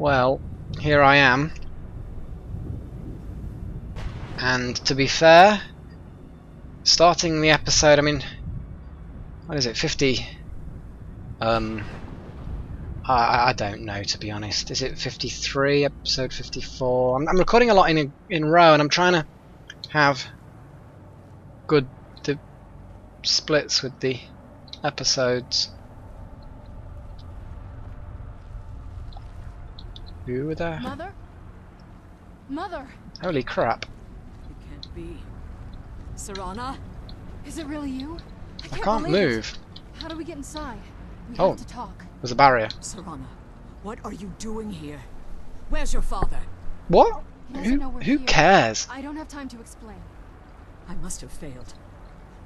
Well, here I am. And to be fair, starting the episode, I mean, what is it, 50? I don't know, to be honest. Is it 53? Episode 54? I'm recording a lot in a row, and I'm trying to have good splits with the episodes. Who were there? Mother? Mother! Holy crap. It can't be. Serana? Is it really you? I can't move. How do we get inside? We Oh. have to talk. There's a barrier. Serana, what are you doing here? Where's your father? What? He doesn't know we're Who here. cares? I don't have time to explain. I must have failed.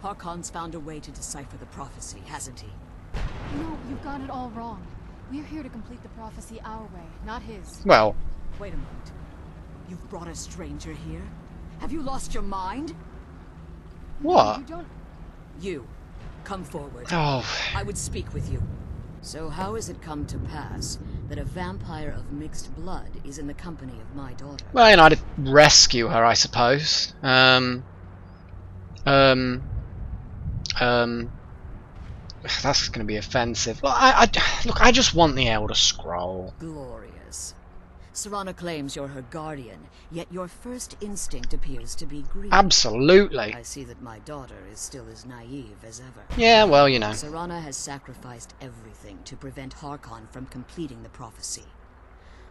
Harkon's found a way to decipher the prophecy, hasn't he? No, you've got it all wrong. We're here to complete the prophecy our way, not his. Well, Wait a moment. You've brought a stranger here? Have you lost your mind? what? You don't... You, come forward. Oh, I would speak with you. So how has it come to pass that a vampire of mixed blood is in the company of my daughter? well, you know, I'd rescue her, I suppose. That's going to be offensive. Look, I just want the Elder Scroll. Glorious. Serana claims you're her guardian, yet your first instinct appears to be greed. Absolutely. I see that my daughter is still as naive as ever. Yeah, well, you know. Serana has sacrificed everything to prevent Harkon from completing the prophecy.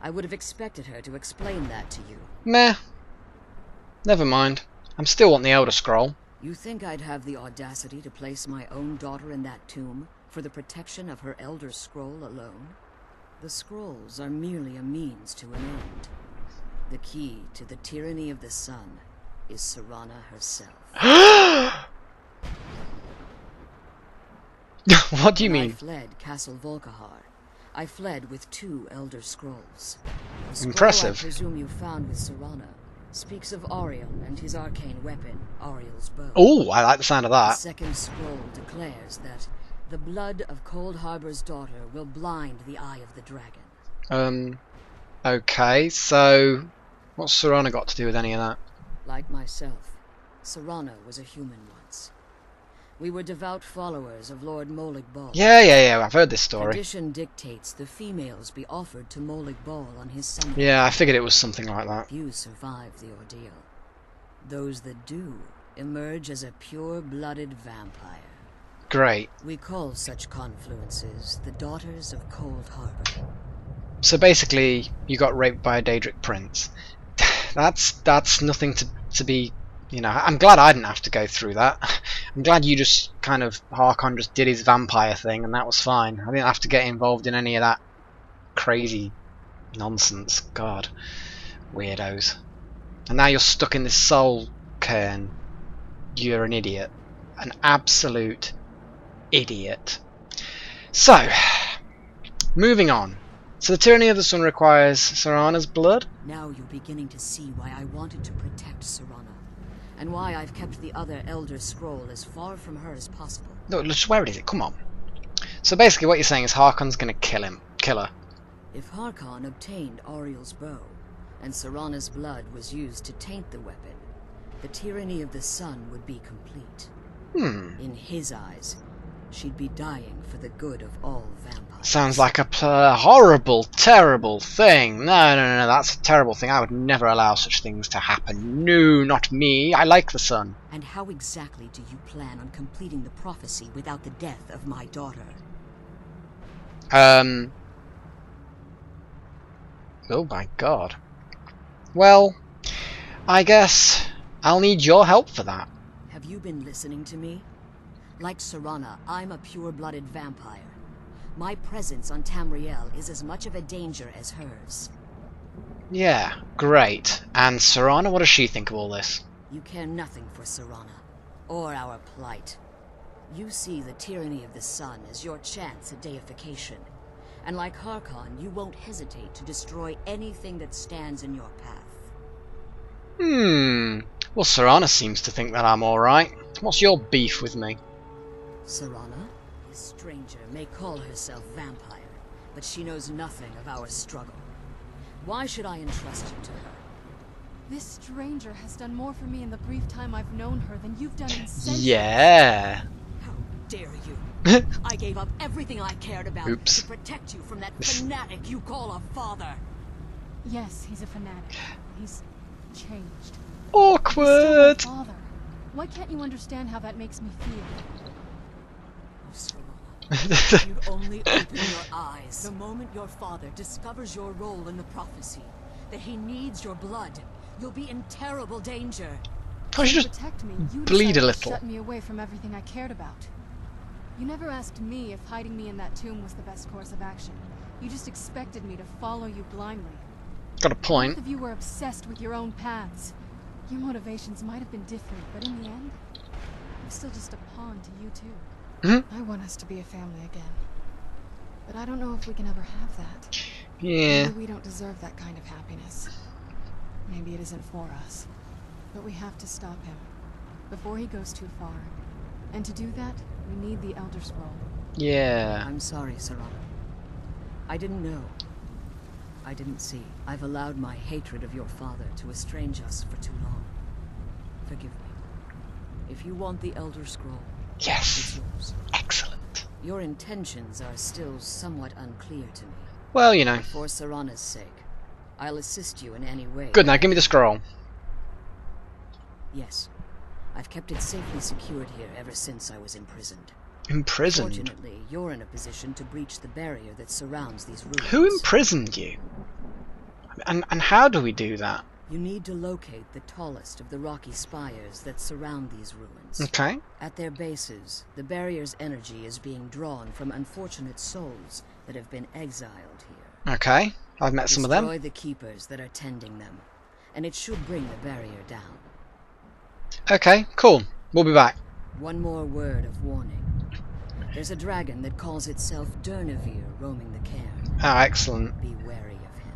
I would have expected her to explain that to you. Meh. Never mind. I'm still want the Elder Scroll. You think I'd have the audacity to place my own daughter in that tomb for the protection of her Elder Scroll alone? The scrolls are merely a means to an end. The key to the tyranny of the sun is Serana herself. What do you When I mean? fled Castle Volkahar, I fled with 2 Elder Scrolls. The scroll Impressive. I presume you found with Serana speaks of Ariel and his arcane weapon, Ariel's bow. Oh, I like the sound of The that. second scroll declares that the blood of Cold Harbor's daughter will blind the eye of the dragon. Okay, so what's Serana got to do with any of that? Like myself, Serana was a human once. We were devout followers of Lord Molek Bal. Yeah, I've heard this story. Tradition dictates the females be offered to Molek Bal on his summit. Yeah, I figured it was something like that. Few survive the ordeal. Those that do emerge as a pure-blooded vampire. Great. We call such confluences the Daughters of Cold Harbor. So basically, you got raped by a Daedric prince. That's nothing to be, you know. I'm glad I didn't have to go through that. I'm glad you just kind of Harkon just did his vampire thing, and that was fine. I didn't have to get involved in any of that crazy nonsense. God, weirdos. And now you're stuck in this soul cairn. You're an idiot, an absolute idiot. So, moving on. So the tyranny of the sun requires Serana's blood? Now you're beginning to see why I wanted to protect Serana, and why I've kept the other Elder Scroll as far from her as possible. No, just where is it? Come on. So basically what you're saying is Harkon's gonna kill her. If Harkon obtained Ariel's bow, and Serana's blood was used to taint the weapon, the tyranny of the sun would be complete. In his eyes, she'd be dying for the good of all vampires. Sounds like a horrible, terrible thing. No, that's a terrible thing. I would never allow such things to happen. No, not me. I like the sun. And how exactly do you plan on completing the prophecy without the death of my daughter? Oh my god. Well, I guess I'll need your help for that. Have you been listening to me? Like Serana, I'm a pure-blooded vampire. My presence on Tamriel is as much of a danger as hers. Yeah, great. And Serana, what does she think of all this? You care nothing for Serana, or our plight. You see the tyranny of the sun as your chance at deification. And like Harkon, you won't hesitate to destroy anything that stands in your path. Well, Serana seems to think that I'm alright. What's your beef with me? Serana, this stranger may call herself vampire, but she knows nothing of our struggle. Why should I entrust you to her? This stranger has done more for me in the brief time I've known her than you've done in centuries. Yeah. How dare you? I gave up everything I cared about Oops. to protect you from that fanatic you call a father. Yes, he's a fanatic. He's changed. Awkward. He's still my father. Why can't you understand how that makes me feel? Oh, Serana, you'd only open your eyes the moment your father discovers your role in the prophecy, that he needs your blood. You'll be in terrible danger. I should To just protect me, you bleed a decided to little. shut me away from everything I cared about. You never asked me if hiding me in that tomb was the best course of action. You just expected me to follow you blindly. Got a point. Both of you were obsessed with your own paths. Your motivations might have been different, but in the end, I'm still just a pawn to you two. Mhm. I want us to be a family again. But I don't know if we can ever have that. Yeah. Maybe we don't deserve that kind of happiness. Maybe it isn't for us. But we have to stop him before he goes too far. And to do that, we need the Elder Scroll. Yeah. I'm sorry, Serana. I didn't know. I didn't see. I've allowed my hatred of your father to estrange us for too long. Forgive me. If you want the Elder Scroll, it's Yes. yours. Excellent. Your intentions are still somewhat unclear to me. Well, you know. For Serana's sake, I'll assist you in any way. Good. Now give me the scroll. Yes. I've kept it safely secured here ever since I was imprisoned. Imprisoned. Fortunately, you're in a position to breach the barrier that surrounds these ruins. Who imprisoned you? And how do we do that? You need to locate the tallest of the rocky spires that surround these ruins. Okay. At their bases, the barrier's energy is being drawn from unfortunate souls that have been exiled here. Okay. I've met some of them. Destroy the keepers that are tending them, and it should bring the barrier down. Okay. Cool. We'll be back. One more word of warning. There's a dragon that calls itself Durnevere roaming the cairn. Oh, excellent. Be wary of him.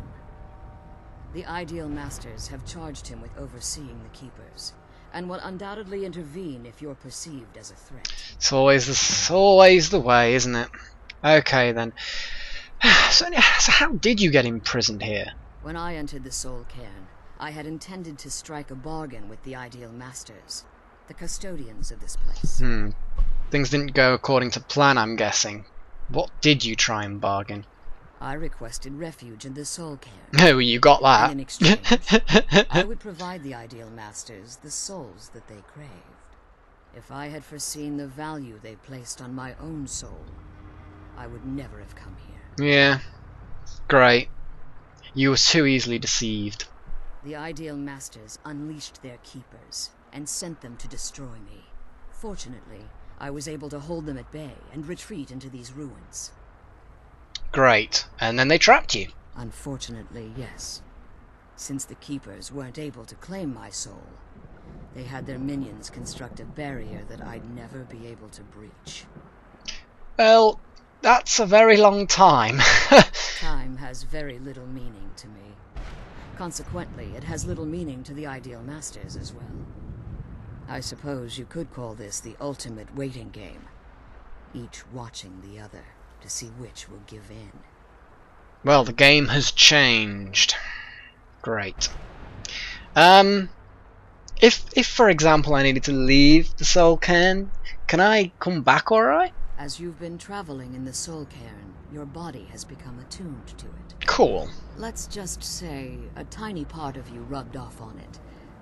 The Ideal Masters have charged him with overseeing the keepers, and will undoubtedly intervene if you're perceived as a threat. It's always the way, isn't it? Okay then. So how did you get imprisoned here? When I entered the Soul Cairn, I had intended to strike a bargain with the Ideal Masters, the custodians of this place. Things didn't go according to plan, I'm guessing. What did you try and bargain? I requested refuge in the Soul Cairn. Oh, you got that. And in exchange, I would provide the Ideal Masters the souls that they craved. If I had foreseen the value they placed on my own soul, I would never have come here. Yeah. Great. You were too easily deceived. The Ideal Masters unleashed their keepers and sent them to destroy me. Fortunately, I was able to hold them at bay and retreat into these ruins. Great. And then they trapped you. Unfortunately, yes. Since the keepers weren't able to claim my soul, they had their minions construct a barrier that I'd never be able to breach. Well, that's a very long time. Time has very little meaning to me. Consequently, it has little meaning to the Ideal Masters as well. I suppose you could call this the ultimate waiting game, each watching the other to see which will give in. Well, the game has changed. Great. If for example I needed to leave the Soul Cairn, can I come back alright? As you've been traveling in the Soul Cairn, your body has become attuned to it. Cool. Let's just say a tiny part of you rubbed off on it,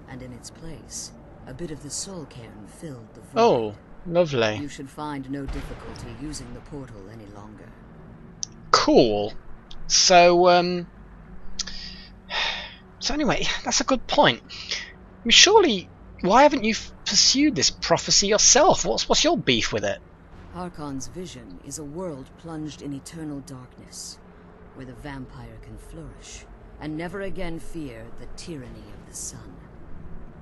and in its place, a bit of the Soul Cairn filled the void. Oh, lovely. You should find no difficulty using the portal any longer. Cool. So anyway, that's a good point. I mean, surely, why haven't you pursued this prophecy yourself? What's your beef with it? Harkon's vision is a world plunged in eternal darkness, where the vampire can flourish, and never again fear the tyranny of the sun.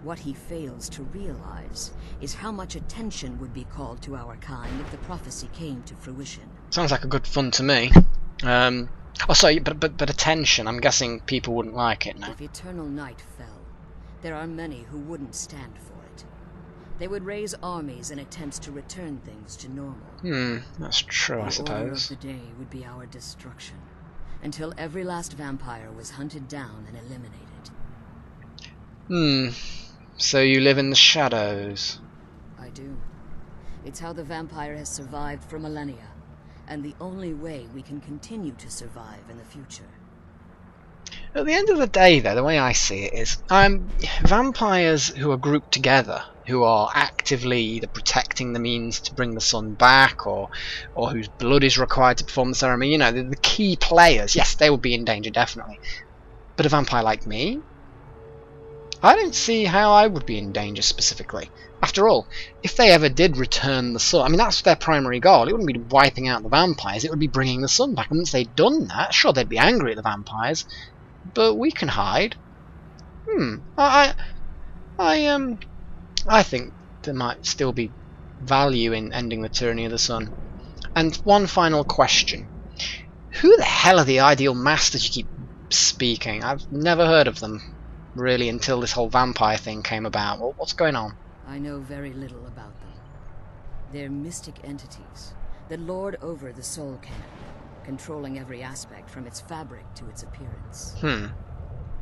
What he fails to realize is how much attention would be called to our kind if the prophecy came to fruition. Sounds like a good fun to me. Oh, sorry, but attention. I'm guessing people wouldn't like it now. If eternal night fell, there are many who wouldn't stand for it. They would raise armies in attempts to return things to normal. That's true, I The order of suppose. the day would be our destruction, until every last vampire was hunted down and eliminated. So you live in the shadows. I do. It's how the vampire has survived for millennia, and the only way we can continue to survive in the future. At the end of the day, though, the way I see it is, vampires who are grouped together, who are actively either protecting the means to bring the sun back, or whose blood is required to perform the ceremony, you know, the key players, yes, they would be in danger, definitely. But a vampire like me? I don't see how I would be in danger specifically. After all, if they ever did return the sun, I mean, that's their primary goal. It wouldn't be wiping out the vampires, it would be bringing the sun back. And once they'd done that, sure, they'd be angry at the vampires, but we can hide. I think there might still be value in ending the tyranny of the sun. And one final question. Who the hell are the ideal masters you keep speaking? I've never heard of them, really, until this whole vampire thing came about. What's going on? I know very little about them. They're mystic entities that lord over the soul canon, controlling every aspect from its fabric to its appearance.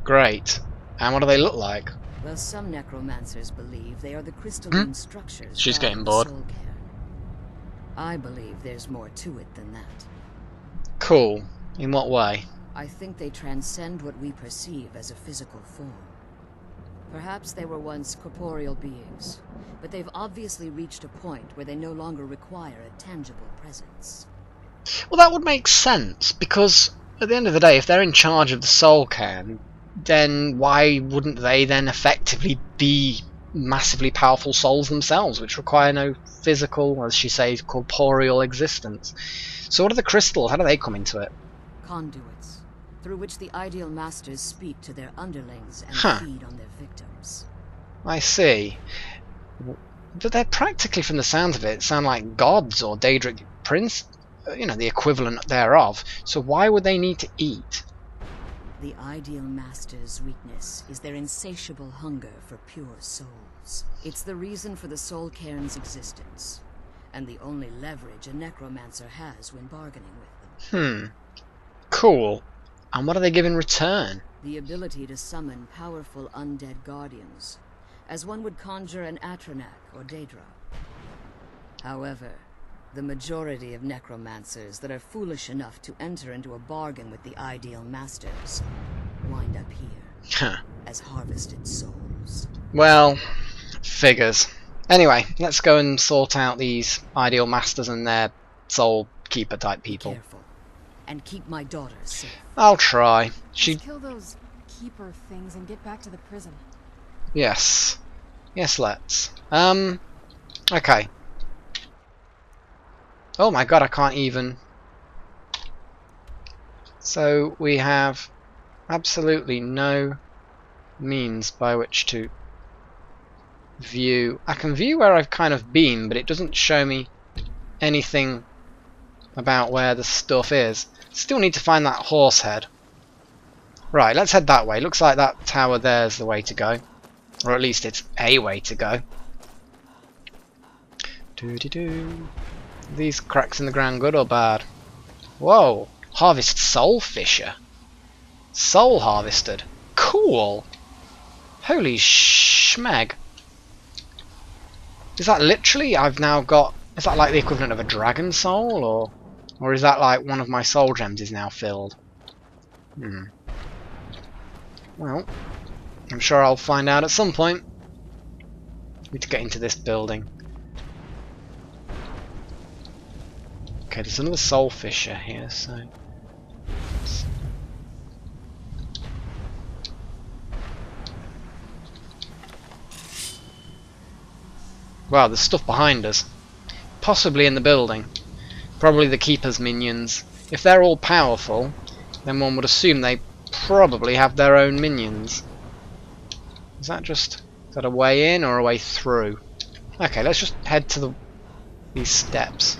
Great. And what do they look like? Well, some necromancers believe they are the crystalline structures. She's getting guarding the bored. soul cairn. I believe there's more to it than that. Cool. In what way? I think they transcend what we perceive as a physical form. Perhaps they were once corporeal beings, but they've obviously reached a point where they no longer require a tangible presence. Well, that would make sense, because at the end of the day, if they're in charge of the soul cairn, then why wouldn't they then effectively be massively powerful souls themselves, which require no physical, as she says, corporeal existence? So what are the crystals? How do they come into it? Conduits, through which the ideal masters speak to their underlings and feed on their victims. I see. But they're practically, from the sounds of it, sound like gods or Daedric prince, you know, the equivalent thereof. So why would they need to eat? The ideal master's weakness is their insatiable hunger for pure souls. It's the reason for the soul cairn's existence, and the only leverage a necromancer has when bargaining with them. Cool. And what do they give in return? The ability to summon powerful undead guardians, as one would conjure an Atronak or Daedra. However, the majority of necromancers that are foolish enough to enter into a bargain with the ideal masters wind up here as harvested souls. Well, figures. Anyway, let's go and sort out these ideal masters and their soul keeper type people. Be careful, and keep my daughter safe. I'll try. Let's kill those keeper things and get back to the prison. Yes. Yes, let's. Okay. Oh my god, I can't even... So, we have absolutely no means by which to view... I can view where I've kind of been, but it doesn't show me anything about where the stuff is. Still need to find that horse head. Right, let's head that way. Looks like that tower there's the way to go. Or at least it's a way to go. Doo-dee-doo. These cracks in the ground good or bad? Whoa! Harvest soul fisher. Soul harvested. Cool! Holy schmeg. Is that literally, I've now got... Is that like the equivalent of a dragon soul? Or is that like one of my soul gems is now filled? Well, I'm sure I'll find out at some point. Need to get into this building. Okay, there's another soul fisher here, so... Wow, there's stuff behind us. Possibly in the building. Probably the Keeper's minions. If they're all powerful, then one would assume they probably have their own minions. Is that a way in or a way through? Okay, let's just head to these steps.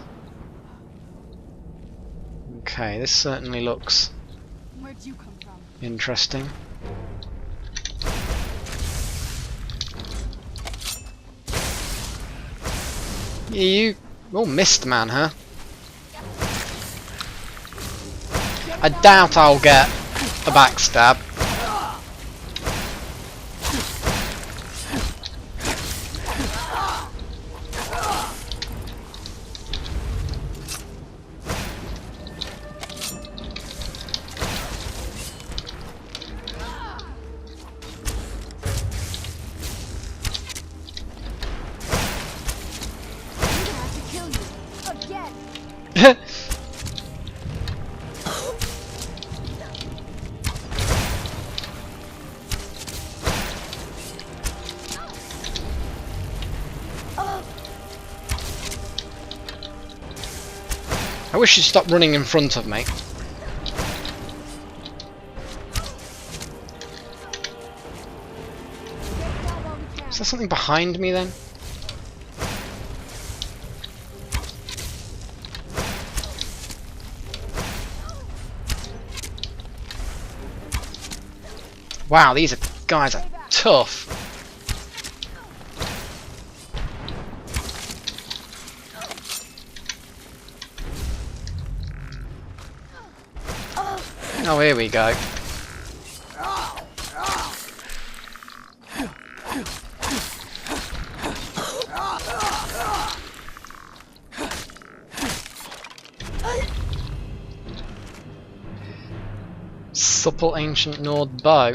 Okay, this certainly looks Where'd you come from? interesting. You... Oh, Mist Man, huh? I doubt I'll get a backstab. I wish you'd stop running in front of me. Is there something behind me then? Wow, these guys are tough. Oh, here we go. Supple ancient Nord bow.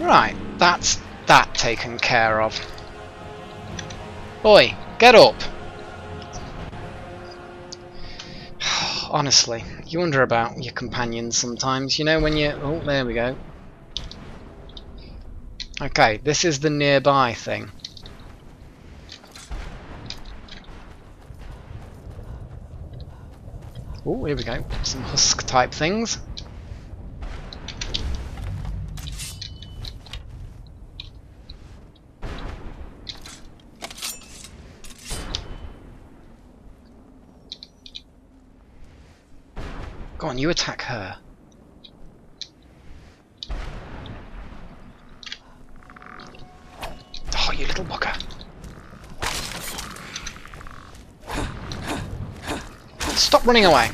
Right, that's that taken care of. Oi, get up! Honestly, you wonder about your companions sometimes, you know, when you... Oh, there we go. Okay, this is the nearby thing. Oh, here we go. Some husk type things. Go on, you attack her. Oh, you little bugger. Stop running away.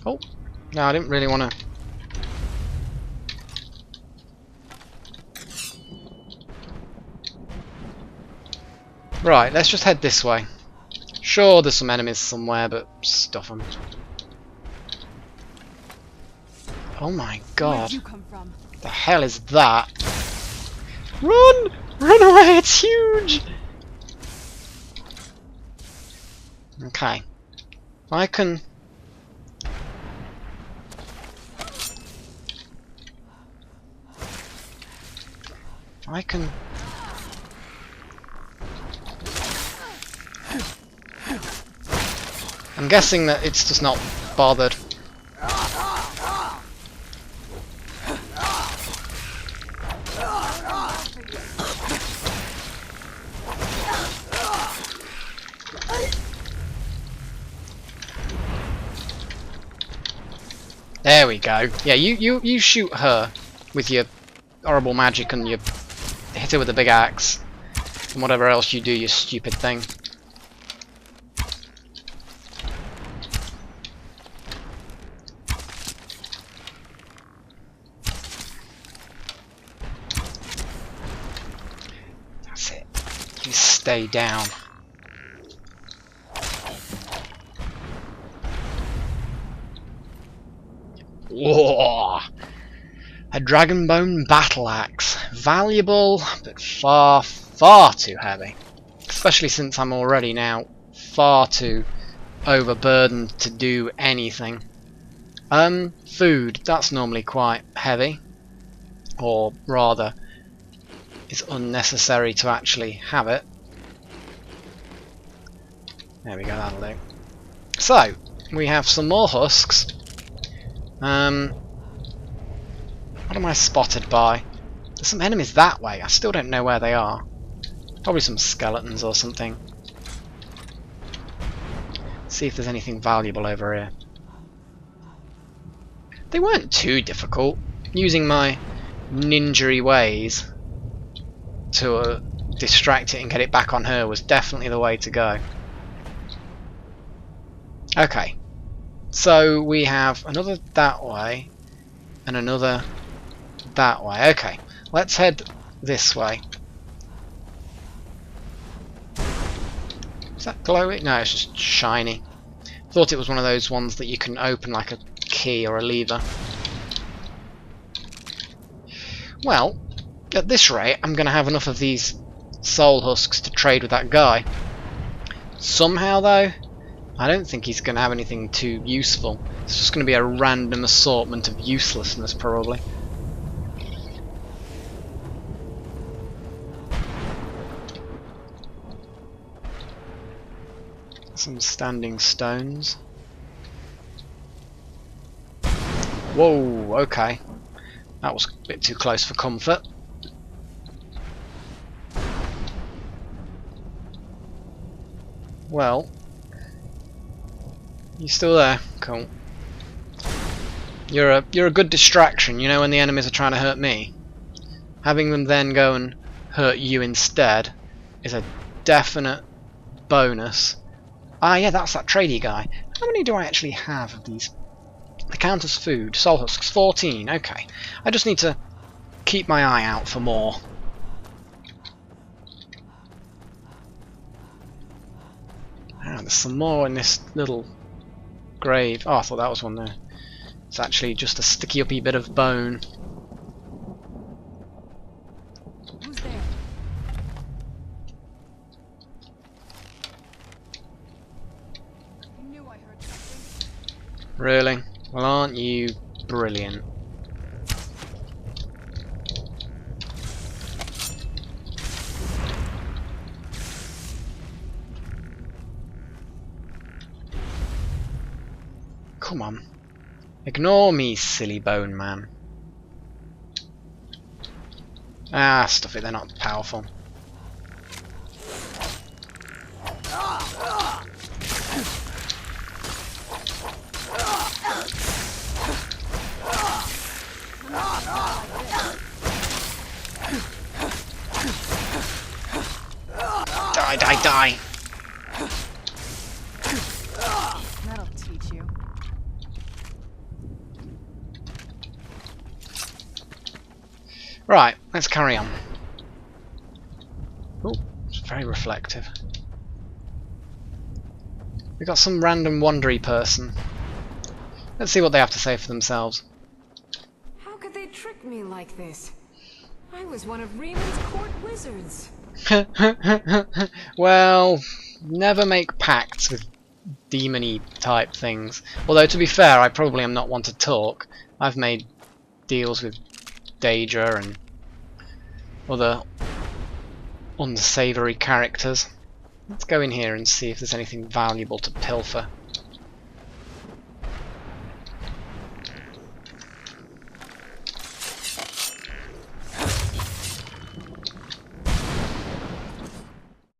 Oh, no, I didn't really want to. Right, let's just head this way. Sure, there's some enemies somewhere, but stuff them. Oh my god. Where'd you come from? The hell is that? Run! Run away, it's huge! Okay. I can... I'm guessing that it's just not bothered. There we go. Yeah, you shoot her with your horrible magic and you hit her with a big axe. And whatever else you do, you stupid thing. That's it. You stay down. Whoa! A dragonbone battle axe. Valuable, but far, far too heavy. Especially since I'm already now far too overburdened to do anything. Food. That's normally quite heavy. Or rather, it's unnecessary to actually have it. There we go, that'll do. So, we have some more husks. What am I spotted by? There's some enemies that way. I still don't know where they are. Probably some skeletons or something. See if there's anything valuable over here. They weren't too difficult. Using my ninja-y ways to distract it and get it back on her was definitely the way to go. Okay, so we have another that way and another that way. Okay, let's head this way. Is that glowing? No, it's just shiny. Thought it was one of those ones that you can open like a key or a lever. Well, at this rate, I'm going to have enough of these soul husks to trade with that guy. Somehow, though, I don't think he's going to have anything too useful. It's just going to be a random assortment of uselessness, probably. Some standing stones. Whoa, okay. That was a bit too close for comfort. Well, you still there? Cool. You're a good distraction, you know, when the enemies are trying to hurt me. Having them then go and hurt you instead is a definite bonus. Ah, yeah, that's that tradey guy. How many do I actually have of these? They count as food. Soul husks, 14. Okay. I just need to keep my eye out for more. Ah, there's some more in this little grave. Oh, I thought that was one there. It's actually just a sticky-uppy bit of bone. Who's there? I knew I heard something. Really? Well, aren't you brilliant? Come on. Ignore me, silly bone man. Ah, stuff it, they're not powerful. Die, die, die! That'll teach you. Right, let's carry on. Oh, it's very reflective. We got some random wandery person. Let's see what they have to say for themselves. How could they trick me like this? I was one of Reman's court wizards. Well, never make pacts with demon-y type things. Although, to be fair, I probably am not one to talk. I've made deals with Daedra and other unsavoury characters. Let's go in here and see if there's anything valuable to pilfer.